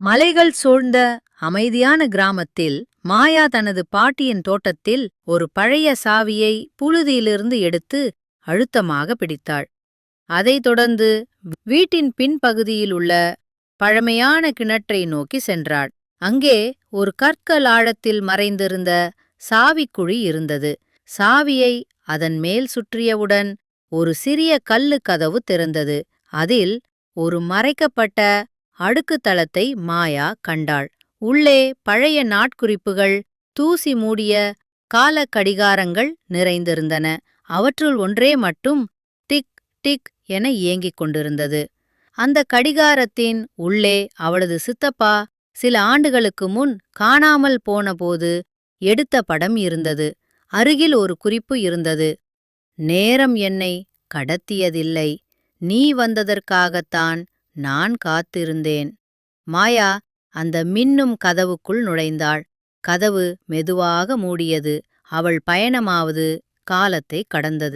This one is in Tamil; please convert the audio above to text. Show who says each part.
Speaker 1: மலைகள் சூழ்ந்த அமைதியான கிராமத்தில் மாயா தனது பாட்டியின் தோட்டத்தில் ஒரு பழைய சாவியை புழுதியிலிருந்து எடுத்து அழுத்தமாக பிடித்தாள். அதைத் தொடர்ந்து வீட்டின் பின்பகுதியில் உள்ள பழமையான கிணற்றை நோக்கி சென்றாள். அங்கே ஒரு கற்கள் ஆழத்தில் மறைந்திருந்த சாவிக்குழி இருந்தது. சாவியை அதன் மேல் சுற்றியவுடன் ஒரு சிறிய கல்லு கதவு திறந்தது. அதில் ஒரு மறைக்கப்பட்ட அடுக்கு தளத்தை மாயா கண்டாள். உள்ளே பழைய நாட்குறிப்புகள், தூசி மூடிய கால கடிகாரங்கள் நிறைந்திருந்தன. அவற்றுள் ஒன்றே மட்டும் டிக் டிக் என இயங்கிக் கொண்டிருந்தது. அந்த கடிகாரத்தின் உள்ளே அவளது சித்தப்பா சில ஆண்டுகளுக்கு முன் காணாமல் போனபோது எடுத்த படம் இருந்தது. அருகில் ஒரு குறிப்பு இருந்தது. நேரம் என்னை கடத்தியதில்லை, நீ வந்ததற்காகத்தான் நான் காத்திருந்தேன். மாயா அந்த மின்னும் கதவுக்குள் நுழைந்தாள். கதவு மெதுவாக மூடியது. அவள் பயணமாவது காலத்தை கடந்தது.